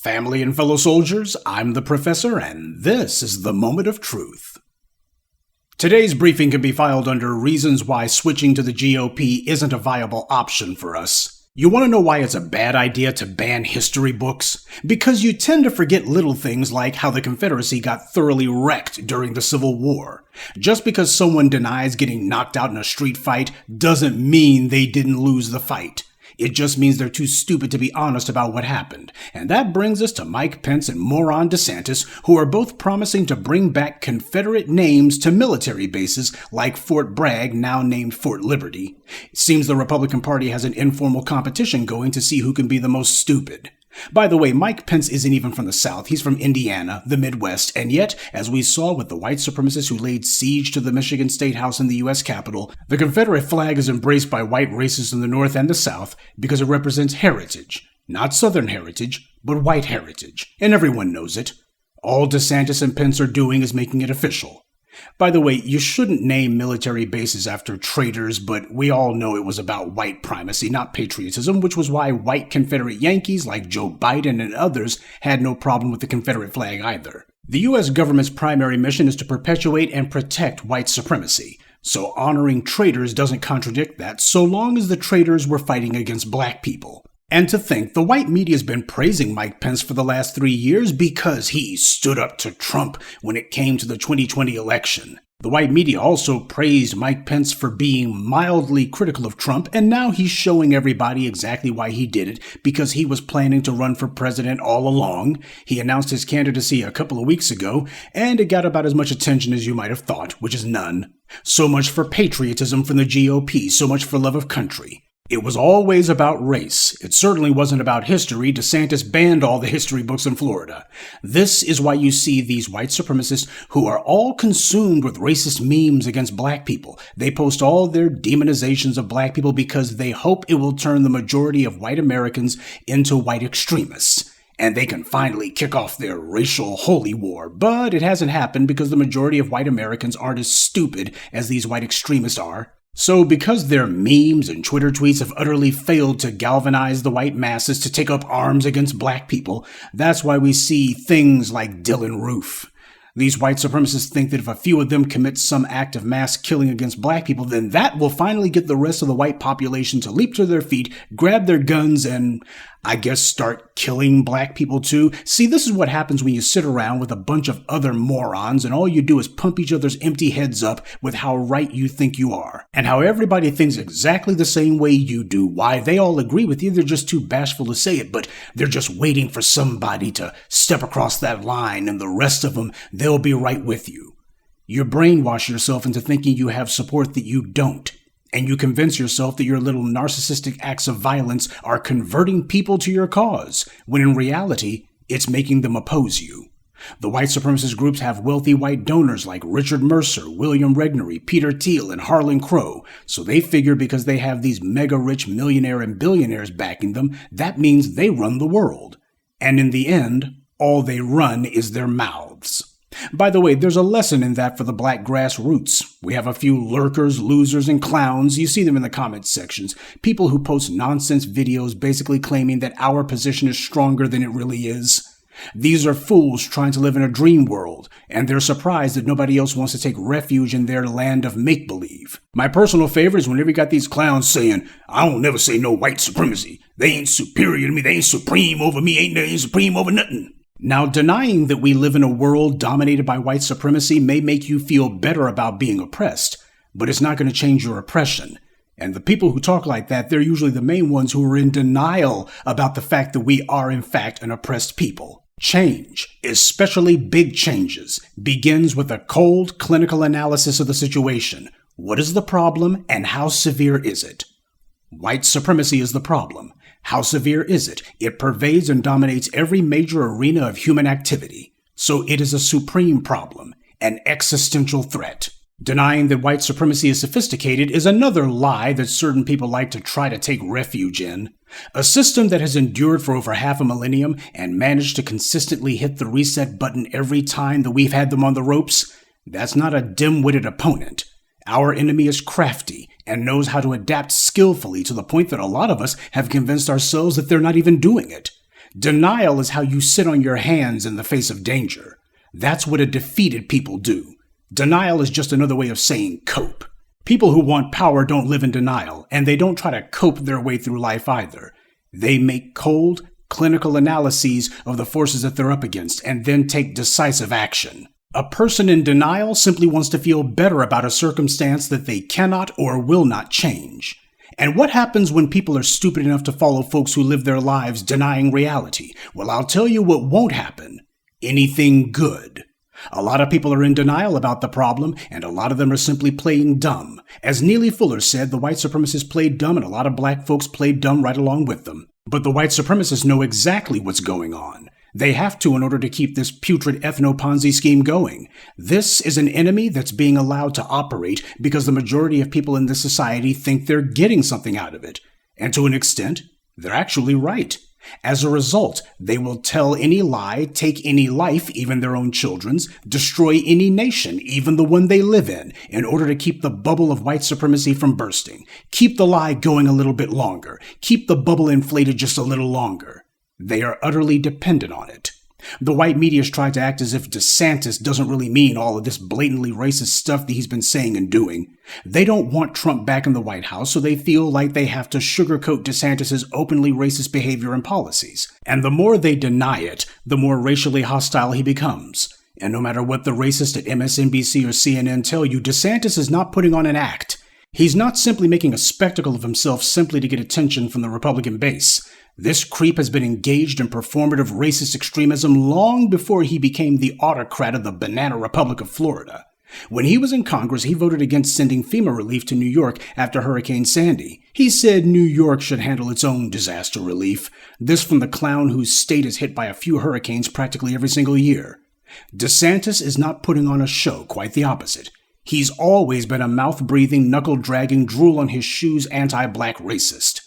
Family and fellow soldiers, I'm the Professor, and this is the Moment of Truth. Today's briefing can be filed under reasons why switching to the GOP isn't a viable option for us. You want to know why it's a bad idea to ban history books? Because you tend to forget little things like how the Confederacy got thoroughly wrecked during the Civil War. Just because someone denies getting knocked out in a street fight doesn't mean they didn't lose the fight. It just means they're too stupid to be honest about what happened. And that brings us to Mike Pence and moron DeSantis, who are both promising to bring back Confederate names to military bases like Fort Bragg, now named Fort Liberty. It seems the Republican Party has an informal competition going to see who can be the most stupid. By the way, Mike Pence isn't even from the South. He's from Indiana, the Midwest, and yet, as we saw with the white supremacists who laid siege to the Michigan State House in the U.S. Capitol, the Confederate flag is embraced by white racists in the North and the South because it represents heritage. Not Southern heritage, but white heritage. And everyone knows it. All DeSantis and Pence are doing is making it official. By the way, you shouldn't name military bases after traitors, but we all know it was about white primacy, not patriotism, which was why white Confederate Yankees like Joe Biden and others had no problem with the Confederate flag either. The U.S. government's primary mission is to perpetuate and protect white supremacy, so honoring traitors doesn't contradict that so long as the traitors were fighting against black people. And to think, the white media's been praising Mike Pence for the last 3 years because he stood up to Trump when it came to the 2020 election. The white media also praised Mike Pence for being mildly critical of Trump, and now he's showing everybody exactly why he did it, because he was planning to run for president all along. He announced his candidacy a couple of weeks ago, and it got about as much attention as you might have thought, which is none. So much for patriotism from the GOP, so much for love of country. It was always about race. It certainly wasn't about history. DeSantis banned all the history books in Florida. This is why you see these white supremacists who are all consumed with racist memes against black people. They post all their demonizations of black people because they hope it will turn the majority of white Americans into white extremists. And they can finally kick off their racial holy war. But it hasn't happened because the majority of white Americans aren't as stupid as these white extremists are. So because their memes and Twitter tweets have utterly failed to galvanize the white masses to take up arms against black people, that's why we see things like Dylan Roof. These white supremacists think that if a few of them commit some act of mass killing against black people, then that will finally get the rest of the white population to leap to their feet, grab their guns, and, I guess, start killing black people too. See, this is what happens when you sit around with a bunch of other morons and all you do is pump each other's empty heads up with how right you think you are, and how everybody thinks exactly the same way you do. Why, they all agree with you, they're just too bashful to say it, but they're just waiting for somebody to step across that line, and the rest of them, they'll be right with you. You brainwash yourself into thinking you have support that you don't. And you convince yourself that your little narcissistic acts of violence are converting people to your cause, when in reality, it's making them oppose you. The white supremacist groups have wealthy white donors like Richard Mercer, William Regnery, Peter Thiel, and Harlan Crow, so they figure because they have these mega-rich millionaire and billionaires backing them, that means they run the world. And in the end, all they run is their mouths. By the way, there's a lesson in that for the black grassroots. We have a few lurkers, losers, and clowns. You see them in the comments sections. People who post nonsense videos basically claiming that our position is stronger than it really is. These are fools trying to live in a dream world, and they're surprised that nobody else wants to take refuge in their land of make-believe. My personal favorite is whenever you got these clowns saying, I don't never say no white supremacy. They ain't superior to me. They ain't supreme over me. They ain't supreme over nothing. Now, denying that we live in a world dominated by white supremacy may make you feel better about being oppressed, but it's not going to change your oppression. And the people who talk like that, they're usually the main ones who are in denial about the fact that we are in fact an oppressed people. Change, especially big changes, begins with a cold, clinical analysis of the situation. What is the problem and how severe is it? White supremacy is the problem. How severe is it? It pervades and dominates every major arena of human activity. So it is a supreme problem, an existential threat. Denying that white supremacy is sophisticated is another lie that certain people like to try to take refuge in. A system that has endured for over half a millennium and managed to consistently hit the reset button every time that we've had them on the ropes, that's not a dim-witted opponent. Our enemy is crafty and knows how to adapt skillfully to the point that a lot of us have convinced ourselves that they're not even doing it. Denial is how you sit on your hands in the face of danger. That's what a defeated people do. Denial is just another way of saying cope. People who want power don't live in denial, and they don't try to cope their way through life either. They make cold, clinical analyses of the forces that they're up against, and then take decisive action. A person in denial simply wants to feel better about a circumstance that they cannot or will not change. And what happens when people are stupid enough to follow folks who live their lives denying reality? Well, I'll tell you what won't happen. Anything good. A lot of people are in denial about the problem, and a lot of them are simply playing dumb. As Neely Fuller said, the white supremacists played dumb, and a lot of black folks played dumb right along with them. But the white supremacists know exactly what's going on. They have to in order to keep this putrid ethno-Ponzi scheme going. This is an enemy that's being allowed to operate because the majority of people in this society think they're getting something out of it. And to an extent, they're actually right. As a result, they will tell any lie, take any life, even their own children's, destroy any nation, even the one they live in order to keep the bubble of white supremacy from bursting. Keep the lie going a little bit longer. Keep the bubble inflated just a little longer. They are utterly dependent on it. The white media's tried to act as if DeSantis doesn't really mean all of this blatantly racist stuff that he's been saying and doing. They don't want Trump back in the White House, so they feel like they have to sugarcoat DeSantis' openly racist behavior and policies. And the more they deny it, the more racially hostile he becomes. And no matter what the racists at MSNBC or CNN tell you, DeSantis is not putting on an act. He's not simply making a spectacle of himself simply to get attention from the Republican base. This creep has been engaged in performative racist extremism long before he became the autocrat of the Banana Republic of Florida. When he was in Congress, he voted against sending FEMA relief to New York after Hurricane Sandy. He said New York should handle its own disaster relief. This from the clown whose state is hit by a few hurricanes practically every single year. DeSantis is not putting on a show, quite the opposite. He's always been a mouth-breathing, knuckle-dragging, drool-on-his-shoes anti-black racist.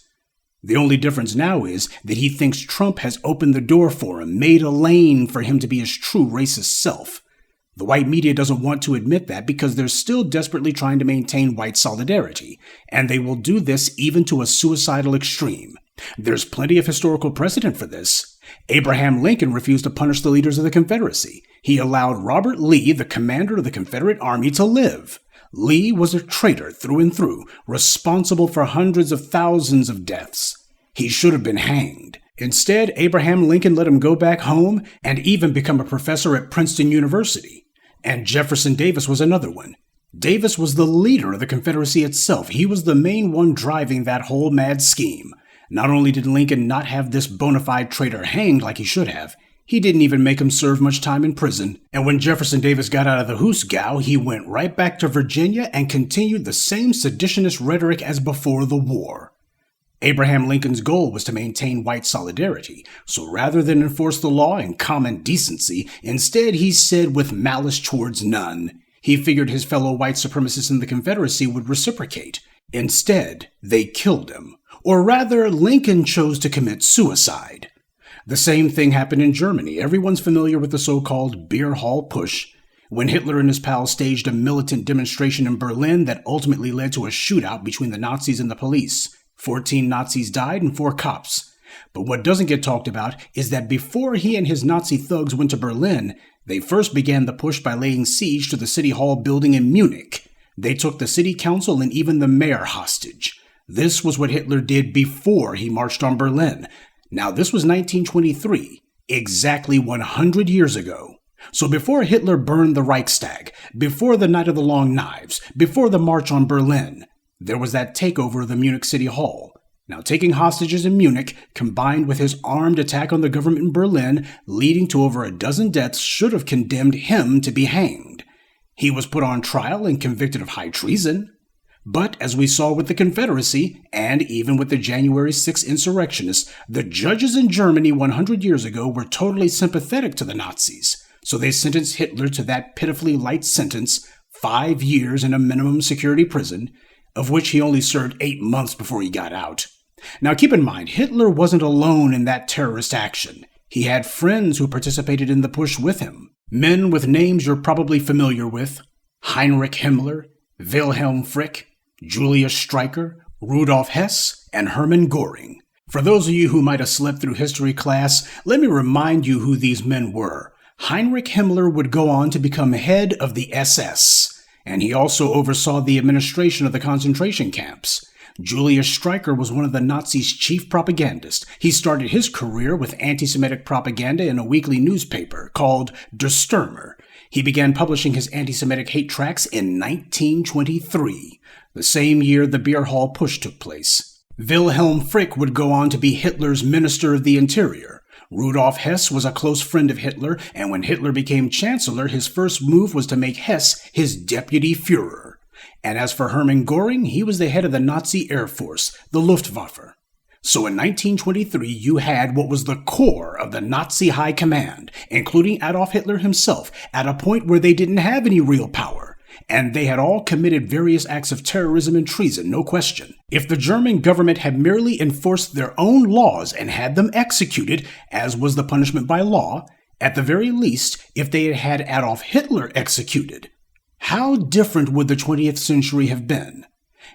The only difference now is that he thinks Trump has opened the door for him, made a lane for him to be his true racist self. The white media doesn't want to admit that because they're still desperately trying to maintain white solidarity, and they will do this even to a suicidal extreme. There's plenty of historical precedent for this. Abraham Lincoln refused to punish the leaders of the Confederacy. He allowed Robert Lee, the commander of the Confederate Army, to live. Lee was a traitor through and through, responsible for hundreds of thousands of deaths. He should have been hanged. Instead, Abraham Lincoln let him go back home and even become a professor at Princeton University. And Jefferson Davis was another one. Davis was the leader of the Confederacy itself. He was the main one driving that whole mad scheme. Not only did Lincoln not have this bona fide traitor hanged like he should have, he didn't even make him serve much time in prison. And when Jefferson Davis got out of the hoosgow, he went right back to Virginia and continued the same seditionist rhetoric as before the war. Abraham Lincoln's goal was to maintain white solidarity, so rather than enforce the law and common decency, instead he said with malice towards none. He figured his fellow white supremacists in the Confederacy would reciprocate. Instead, they killed him. Or rather, Lincoln chose to commit suicide. The same thing happened in Germany. Everyone's familiar with the so-called beer hall push, when Hitler and his pals staged a militant demonstration in Berlin that ultimately led to a shootout between the Nazis and the police. 14 Nazis died and 4 cops. But what doesn't get talked about is that before he and his Nazi thugs went to Berlin, they first began the push by laying siege to the City Hall building in Munich. They took the city council and even the mayor hostage. This was what Hitler did before he marched on Berlin. Now, this was 1923, exactly 100 years ago. So before Hitler burned the Reichstag, before the Night of the Long Knives, before the March on Berlin, there was that takeover of the Munich City Hall. Now, taking hostages in Munich, combined with his armed attack on the government in Berlin, leading to over a dozen deaths, should have condemned him to be hanged. He was put on trial and convicted of high treason. But as we saw with the Confederacy, and even with the January 6 insurrectionists, the judges in Germany 100 years ago were totally sympathetic to the Nazis. So they sentenced Hitler to that pitifully light sentence, 5 years in a minimum security prison, of which he only served 8 months before he got out. Now keep in mind, Hitler wasn't alone in that terrorist action. He had friends who participated in the push with him. Men with names you're probably familiar with: Heinrich Himmler, Wilhelm Frick, Julius Streicher, Rudolf Hess, and Hermann Göring. For those of you who might have slept through history class, let me remind you who these men were. Heinrich Himmler would go on to become head of the SS, and he also oversaw the administration of the concentration camps. Julius Streicher was one of the Nazis' chief propagandists. He started his career with anti-Semitic propaganda in a weekly newspaper called Der Stürmer. He began publishing his anti-Semitic hate tracts in 1923, the same year the beer hall push took place. Wilhelm Frick would go on to be Hitler's Minister of the Interior. Rudolf Hess was a close friend of Hitler, and when Hitler became Chancellor, his first move was to make Hess his deputy Führer. And as for Hermann Göring, he was the head of the Nazi Air Force, the Luftwaffe. So in 1923, you had what was the core of the Nazi high command, including Adolf Hitler himself, at a point where they didn't have any real power. And they had all committed various acts of terrorism and treason, no question. If the German government had merely enforced their own laws and had them executed, as was the punishment by law, at the very least, if they had had Adolf Hitler executed, how different would the 20th century have been?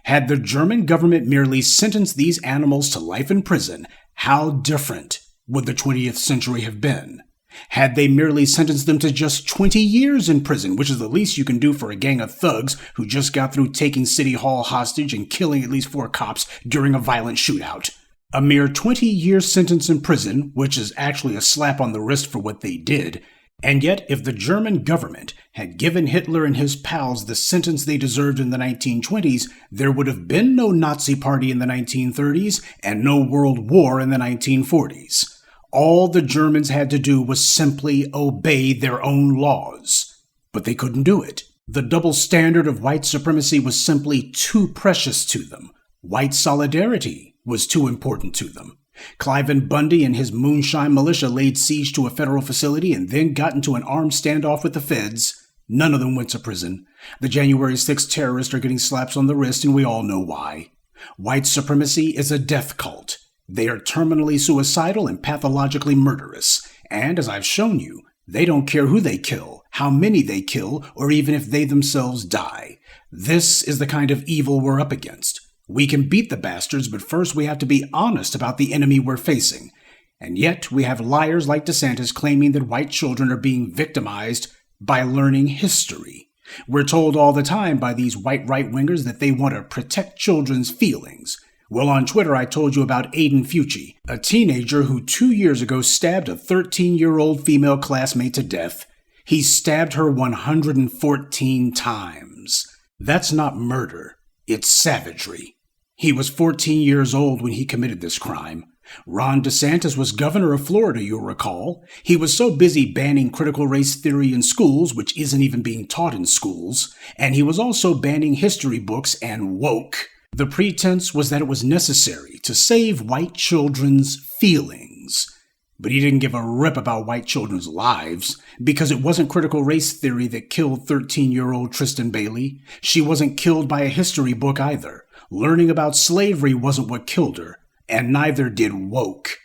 Had the German government merely sentenced these animals to life in prison, how different would the 20th century have been? Had they merely sentenced them to just 20 years in prison, which is the least you can do for a gang of thugs who just got through taking City Hall hostage and killing at least 4 cops during a violent shootout. A mere 20-year sentence in prison, which is actually a slap on the wrist for what they did. And yet, if the German government had given Hitler and his pals the sentence they deserved in the 1920s, there would have been no Nazi Party in the 1930s and no World War in the 1940s. All the Germans had to do was simply obey their own laws. But they couldn't do it. The double standard of white supremacy was simply too precious to them. White solidarity was too important to them. Cliven Bundy and his moonshine militia laid siege to a federal facility and then got into an armed standoff with the feds. None of them went to prison. The January 6th terrorists are getting slaps on the wrist, and we all know why. White supremacy is a death cult. They are terminally suicidal and pathologically murderous. And as I've shown you, they don't care who they kill, how many they kill, or even if they themselves die. This is the kind of evil we're up against. We can beat the bastards, but first we have to be honest about the enemy we're facing. And yet we have liars like DeSantis claiming that white children are being victimized by learning history. We're told all the time by these white right-wingers that they want to protect children's feelings. Well, on Twitter, I told you about Aiden Fucci, a teenager who 2 years ago stabbed a 13-year-old female classmate to death. He stabbed her 114 times. That's not murder. It's savagery. He was 14 years old when he committed this crime. Ron DeSantis was governor of Florida, you'll recall. He was so busy banning critical race theory in schools, which isn't even being taught in schools, and he was also banning history books and woke. The pretense was that it was necessary to save white children's feelings. But he didn't give a rip about white children's lives, because it wasn't critical race theory that killed 13-year-old Tristan Bailey. She wasn't killed by a history book either. Learning about slavery wasn't what killed her, and neither did woke.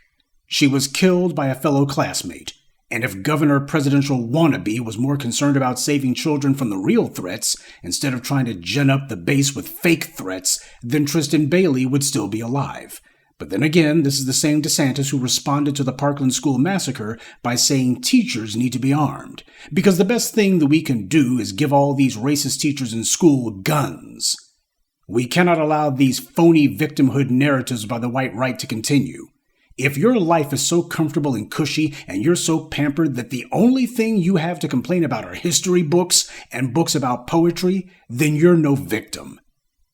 She was killed by a fellow classmate. And if Governor Presidential Wannabe was more concerned about saving children from the real threats instead of trying to gin up the base with fake threats, then Tristan Bailey would still be alive. But then again, this is the same DeSantis who responded to the Parkland school massacre by saying teachers need to be armed. Because the best thing that we can do is give all these racist teachers in school guns. We cannot allow these phony victimhood narratives by the white right to continue. If your life is so comfortable and cushy and you're so pampered that the only thing you have to complain about are history books and books about poetry, then you're no victim.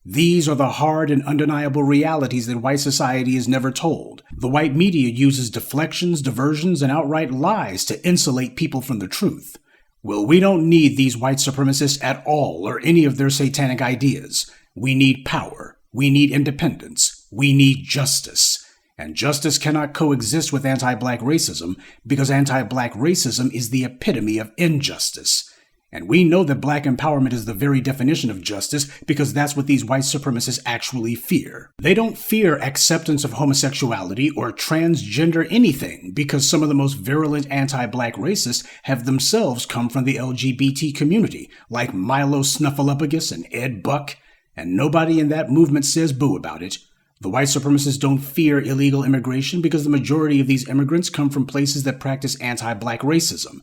These are the hard and undeniable realities that white society is never told. The white media uses deflections, diversions, and outright lies to insulate people from the truth. Well, we don't need these white supremacists at all or any of their satanic ideas. We need power. We need independence. We need justice. And justice cannot coexist with anti-black racism because anti-black racism is the epitome of injustice. And we know that black empowerment is the very definition of justice because that's what these white supremacists actually fear. They don't fear acceptance of homosexuality or transgender anything because some of the most virulent anti-black racists have themselves come from the LGBT community, like Milo Snuffleupagus and Ed Buck, and nobody in that movement says boo about it. The white supremacists don't fear illegal immigration because the majority of these immigrants come from places that practice anti-black racism,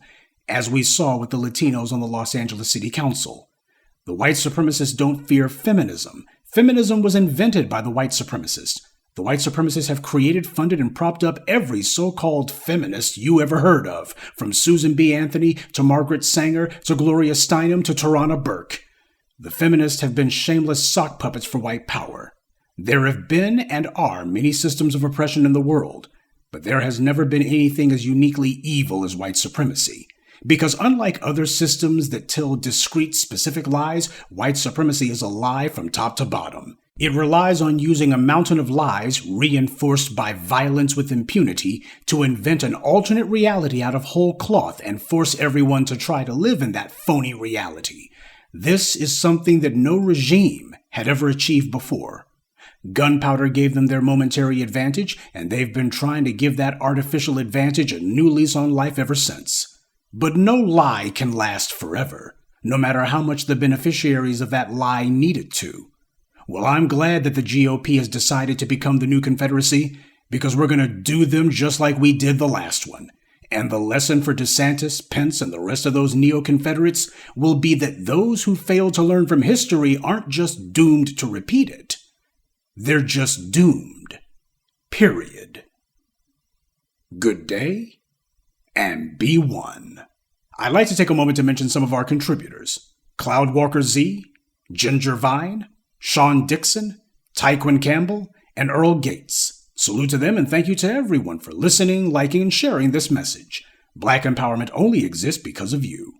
as we saw with the Latinos on the Los Angeles City Council. The white supremacists don't fear feminism. Feminism was invented by the white supremacists. The white supremacists have created, funded, and propped up every so-called feminist you ever heard of, from Susan B. Anthony to Margaret Sanger to Gloria Steinem to Tarana Burke. The feminists have been shameless sock puppets for white power. There have been and are many systems of oppression in the world, but there has never been anything as uniquely evil as white supremacy. Because unlike other systems that tell discrete, specific lies, white supremacy is a lie from top to bottom. It relies on using a mountain of lies, reinforced by violence with impunity, to invent an alternate reality out of whole cloth and force everyone to try to live in that phony reality. This is something that no regime had ever achieved before. Gunpowder gave them their momentary advantage, and they've been trying to give that artificial advantage a new lease on life ever since. But no lie can last forever, no matter how much the beneficiaries of that lie need it to. Well, I'm glad that the GOP has decided to become the new Confederacy, because we're going to do them just like we did the last one. And the lesson for DeSantis, Pence, and the rest of those neo-Confederates will be that those who fail to learn from history aren't just doomed to repeat it. They're just doomed. Period. Good day, and be one. I'd like to take a moment to mention some of our contributors. Cloudwalker Z, Ginger Vine, Sean Dixon, Tyquin Campbell, and Earl Gates. Salute to them and thank you to everyone for listening, liking, and sharing this message. Black empowerment only exists because of you.